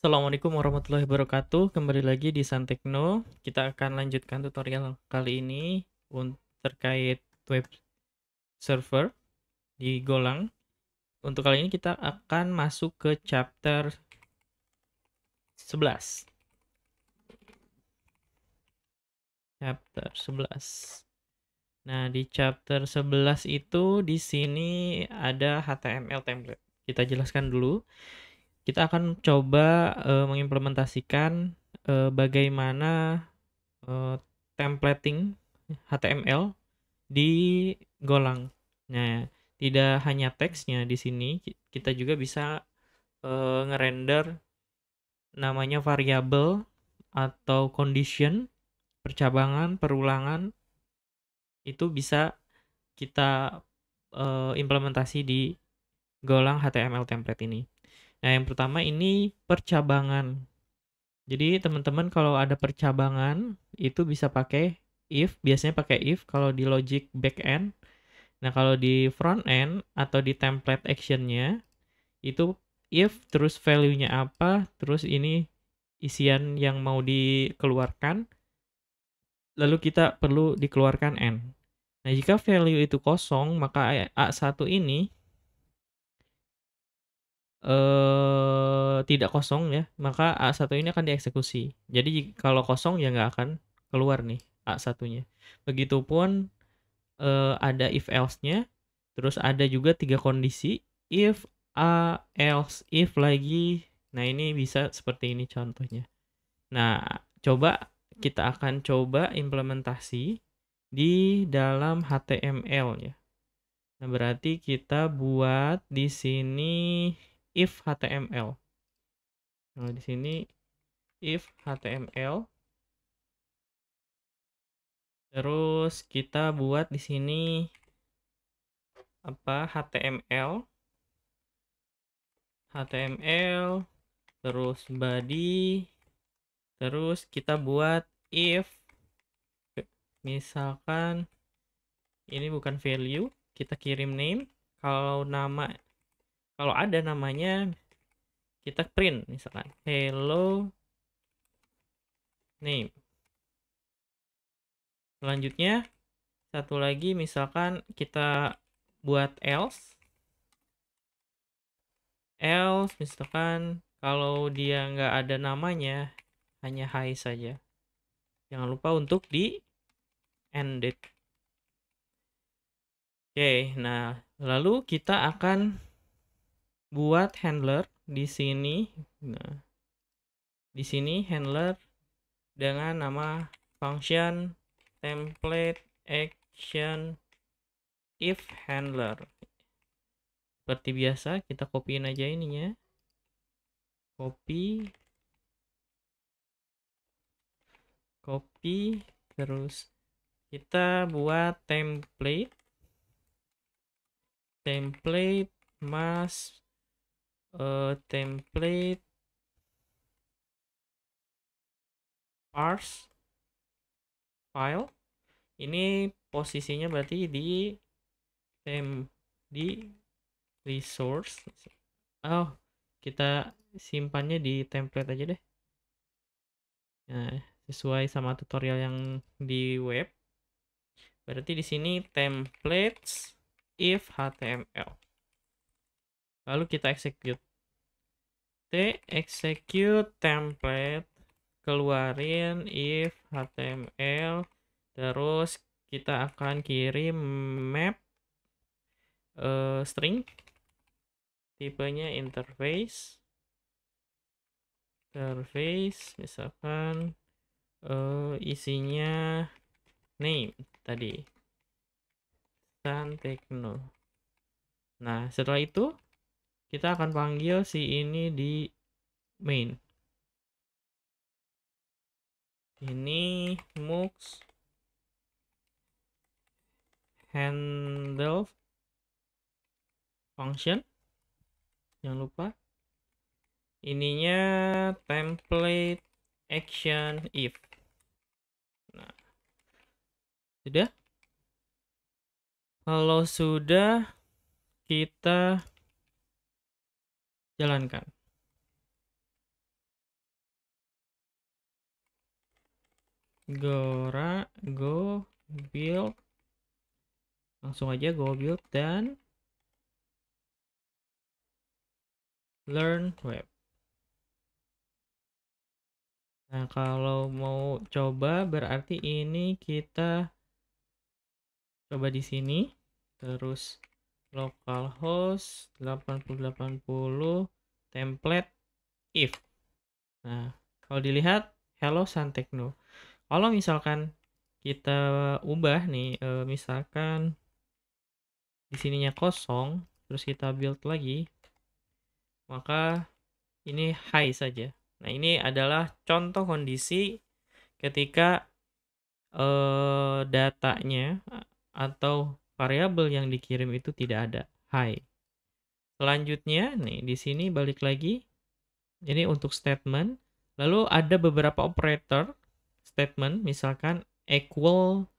Assalamualaikum warahmatullahi wabarakatuh. Kembali lagi di Santekno. Kita akan lanjutkan tutorial kali ini terkait web server di Golang. Untuk kali ini kita akan masuk ke chapter 11. Chapter 11. Nah, di chapter 11 itu di sini ada HTML template. Kita jelaskan dulu. Kita akan coba mengimplementasikan bagaimana eh, templating HTML di Golang. Nah, tidak hanya teksnya di sini, kita juga bisa ngerender namanya variabel atau condition, percabangan, perulangan, itu bisa kita implementasi di Golang HTML template ini. Nah, yang pertama ini percabangan. Jadi teman-teman kalau ada percabangan itu bisa pakai if, biasanya pakai if kalau di logic backend. Nah, kalau di front end atau di template actionnya itu if terus value-nya apa, terus ini isian yang mau dikeluarkan, lalu kita perlu dikeluarkan n. Nah, jika value itu kosong, maka A1 ini tidak kosong ya, maka A1 ini akan dieksekusi. Jadi kalau kosong ya nggak akan keluar nih A1-nya. Begitupun ada if else-nya, terus ada juga 3 kondisi, if, else, if lagi. Nah, ini bisa seperti ini contohnya. Nah, kita akan coba implementasi di dalam HTML ya. Nah, berarti kita buat di sini if HTML. Nah, di sini if HTML. Terus kita buat di sini HTML, terus body, terus kita buat if misalkan ini bukan value, kita kirim name. Kalau ada namanya kita print misalkan hello name. Selanjutnya satu lagi misalkan kita buat else misalkan kalau dia nggak ada namanya, hanya hi saja. Jangan lupa untuk di ended. Oke, nah lalu kita akan buat handler di sini. Nah, di sini handler dengan nama function template action if handler. Seperti biasa, kita copyin aja ininya. Copy, terus kita buat template mas template parse file. Ini posisinya berarti di resource. Oh, kita simpannya di template aja deh. Nah, sesuai sama tutorial yang di web. Berarti di sini templates if HTML. Lalu kita execute. Execute template, keluarin if HTML, terus kita akan kirim map string, tipenya interface misalkan isinya name tadi Santekno. Nah, setelah itu kita akan panggil si ini di main. Ini mux handle function. Jangan lupa. Ininya template action if. Nah, sudah. Kalau sudah, kita jalankan. go build, langsung aja go build dan learn web. Nah, kalau mau coba berarti ini kita coba di sini, terus localhost 8080 template if. Nah, kalau dilihat hello Santekno. Kalau misalkan kita ubah nih, misalkan di sininya kosong, terus kita build lagi, maka ini high saja. Nah, ini adalah contoh kondisi ketika datanya atau variabel yang dikirim itu tidak ada, high. Selanjutnya, nih di sini balik lagi, ini untuk statement. Lalu ada beberapa operator statement, misalkan equal,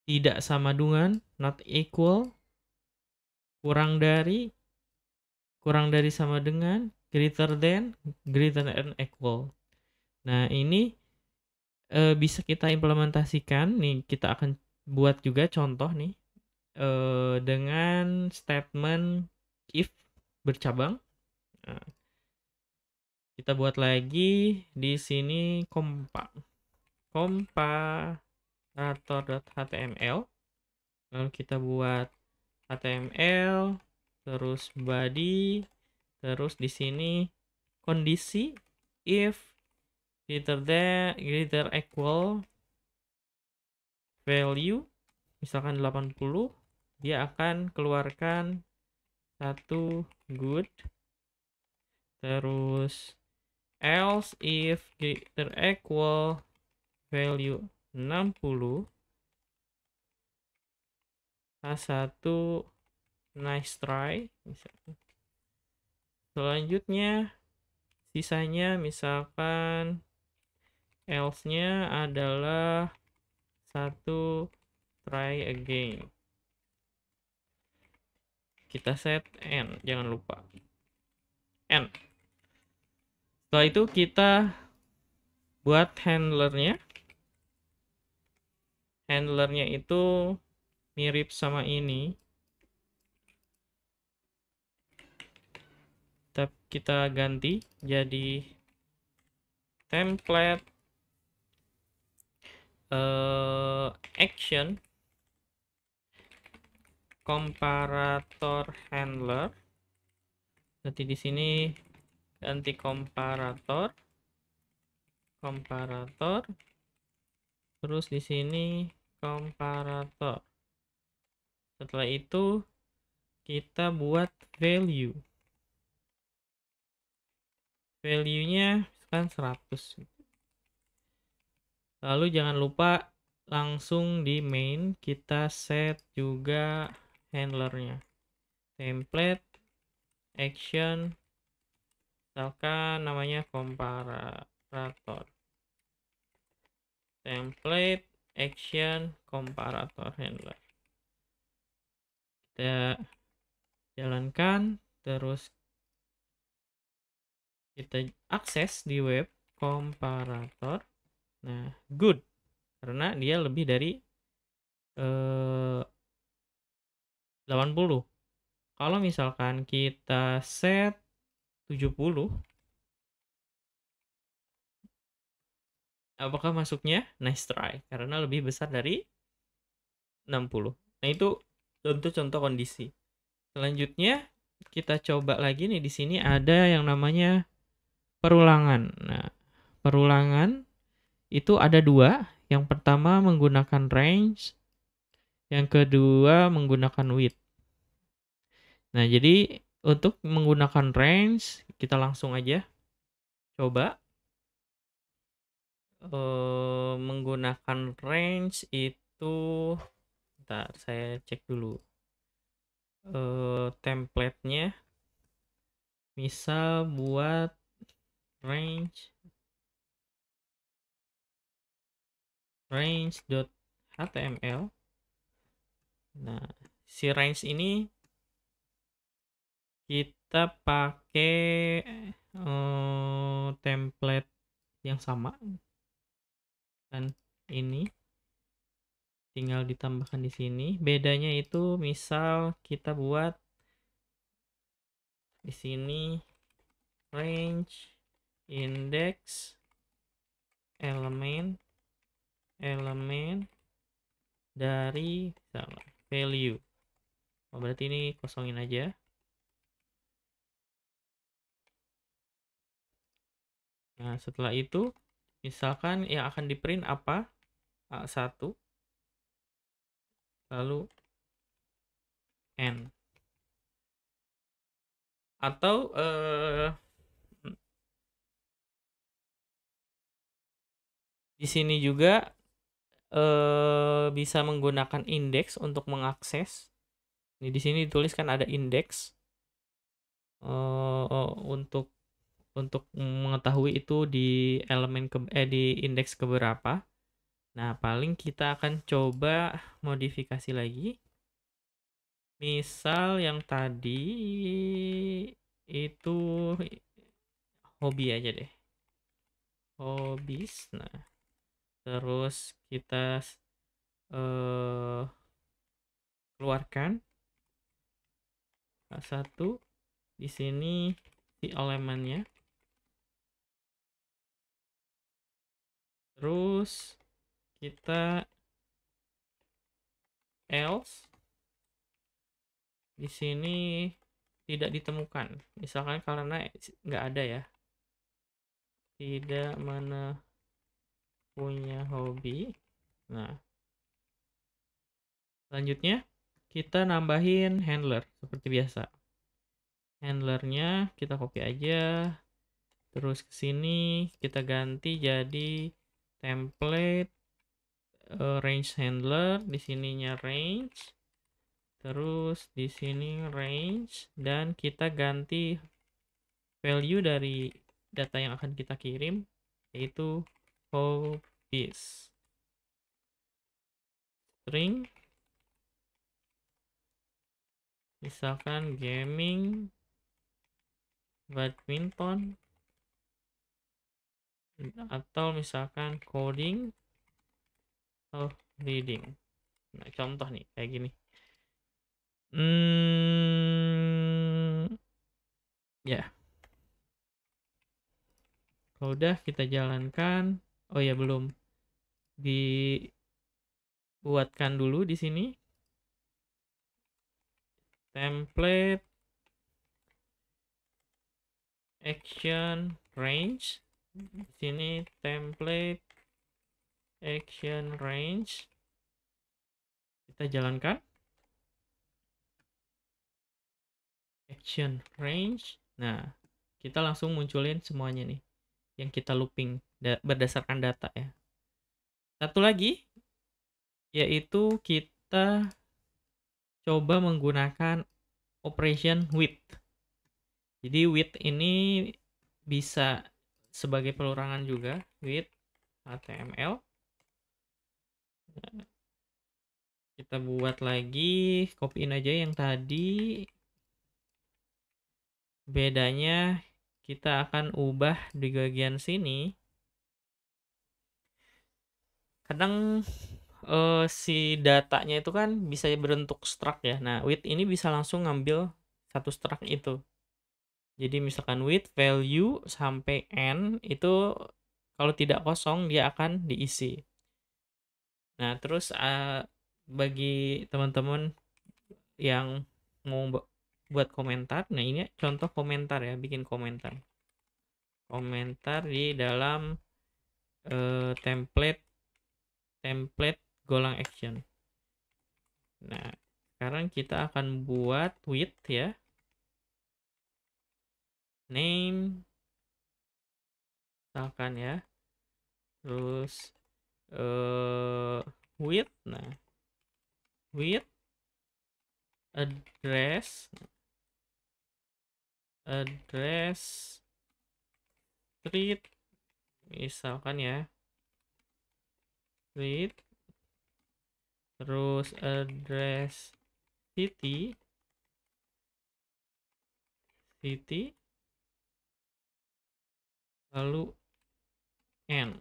tidak sama dengan, not equal, kurang dari sama dengan, greater than equal. Nah, ini bisa kita implementasikan nih, kita akan buat juga contoh nih dengan statement if bercabang. Nah, kita buat lagi di sini comparator.html. Lalu kita buat HTML, terus body, terus di sini kondisi if greater equal value misalkan 80, dia akan keluarkan satu good. Terus else if greater equal value 60, satu nice try misalkan. Selanjutnya sisanya misalkan else-nya adalah satu try again. Kita set n, jangan lupa n. Setelah itu kita buat handlernya. Handlernya itu mirip sama ini. Kita ganti jadi template action comparator handler. Nanti di sini ganti comparator, terus di sini comparator. Setelah itu kita buat value-nya kan 100. Lalu jangan lupa langsung di main kita set juga handlernya, template action, misalkan namanya comparator, template action comparator handler. Kita jalankan, terus kita akses di web comparator. Nah, good, karena dia lebih dari 80. Kalau misalkan kita set 70, apakah masuknya? Nice try, karena lebih besar dari 60. Nah, itu contoh-contoh kondisi. Selanjutnya kita coba lagi nih, di sini ada yang namanya perulangan. Nah, perulangan itu ada dua. Yang pertama menggunakan range, yang kedua menggunakan width. Nah, jadi untuk menggunakan range, kita langsung aja coba. Menggunakan range itu, bentar, saya cek dulu template-nya. Misal buat range.html. Nah, si range ini kita pakai template yang sama, dan ini tinggal ditambahkan di sini. Bedanya itu misal kita buat di sini range index elemen dari misalnya value. Oh, berarti ini kosongin aja. Nah, setelah itu misalkan yang akan di print apa? A1 lalu N. Atau di sini juga bisa menggunakan indeks untuk mengakses. Ini di sini dituliskan ada indeks untuk mengetahui itu di di indeks keberapa. Nah, paling kita akan coba modifikasi lagi. Misal yang tadi itu hobi aja deh. Hobbies. Nah, terus kita keluarkan satu di sini si elemennya. Terus kita else di sini tidak ditemukan. Misalkan karena nggak ada ya. Tidak mana punya hobi. Nah, selanjutnya kita nambahin handler seperti biasa. Handlernya kita copy aja. Terus ke sini kita ganti jadi template range handler, di sininya range. Terus di sini range dan kita ganti value dari data yang akan kita kirim yaitu hobbies. String misalkan gaming, badminton, atau misalkan coding atau reading. Nah, contoh nih kayak gini. Ya. Kalau udah kita jalankan. Oh ya, belum dibuatkan dulu di sini template action range. Di sini template action range. Kita jalankan action range. Nah, kita langsung munculin semuanya nih yang kita looping berdasarkan data ya. Satu lagi yaitu kita coba menggunakan operation with. Jadi with ini bisa sebagai pelurangan juga, with HTML. Kita buat lagi, copyin aja yang tadi. Bedanya kita akan ubah di bagian sini. Kadang si datanya itu kan bisa berbentuk struct ya. Nah, with ini bisa langsung ngambil satu struct itu. Jadi misalkan with value sampai n itu kalau tidak kosong dia akan diisi. Nah, terus bagi teman-teman yang mau buat komentar, nah ini contoh komentar ya, bikin komentar. Komentar di dalam template golang action. Nah, sekarang kita akan buat with ya. Name misalkan ya. Terus with, nah with address street misalkan ya, street, terus address city, lalu N.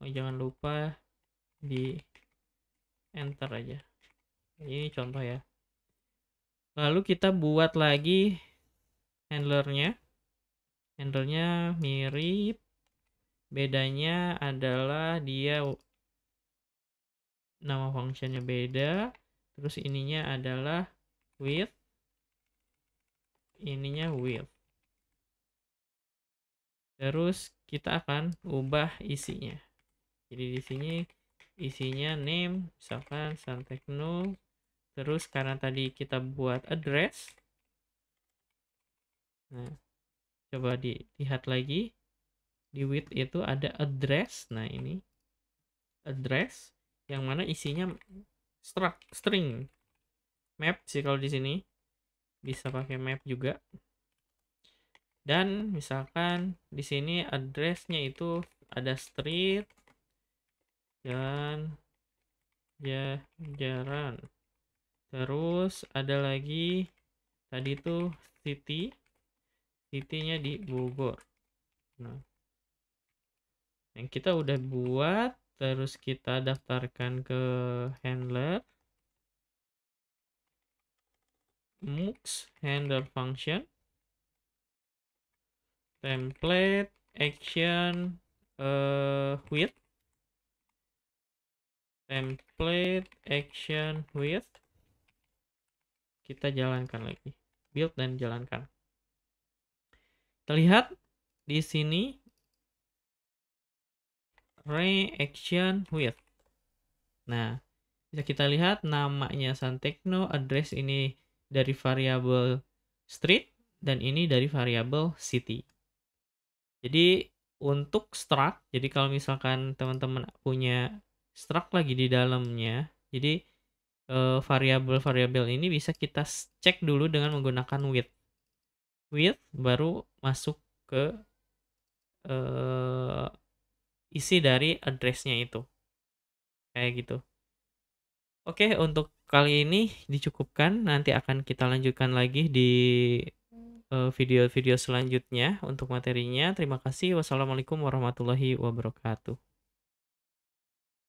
Oh, jangan lupa di enter aja. Ini contoh ya. Lalu kita buat lagi handlernya. Handlernya mirip. Bedanya adalah dia nama functionnya beda. Terus ininya adalah with. Ininya with. Terus kita akan ubah isinya. Jadi di sini isinya name, misalkan Santekno. Terus karena tadi kita buat address. Nah, coba dilihat lagi. Di with itu ada address. Nah, ini address yang mana isinya string. Map sih kalau di sini. Bisa pakai map juga. Dan misalkan di sini addressnya itu ada street dan jalan. Terus ada lagi tadi tuh city-nya di Bogor. Nah, yang kita udah buat, terus kita daftarkan ke handler mux handler function template action with template action with, kita jalankan lagi, build dan jalankan. Terlihat di sini reaction with. Nah, bisa kita lihat namanya Santekno, address ini dari variabel street dan ini dari variabel city. Jadi untuk struct, jadi kalau misalkan teman-teman punya struct lagi di dalamnya, jadi variabel-variabel ini bisa kita cek dulu dengan menggunakan with. With baru masuk ke isi dari addressnya itu. Kayak gitu. Oke, untuk kali ini dicukupkan. Nanti akan kita lanjutkan lagi di video-video selanjutnya untuk materinya. Terima kasih. Wassalamualaikum warahmatullahi wabarakatuh.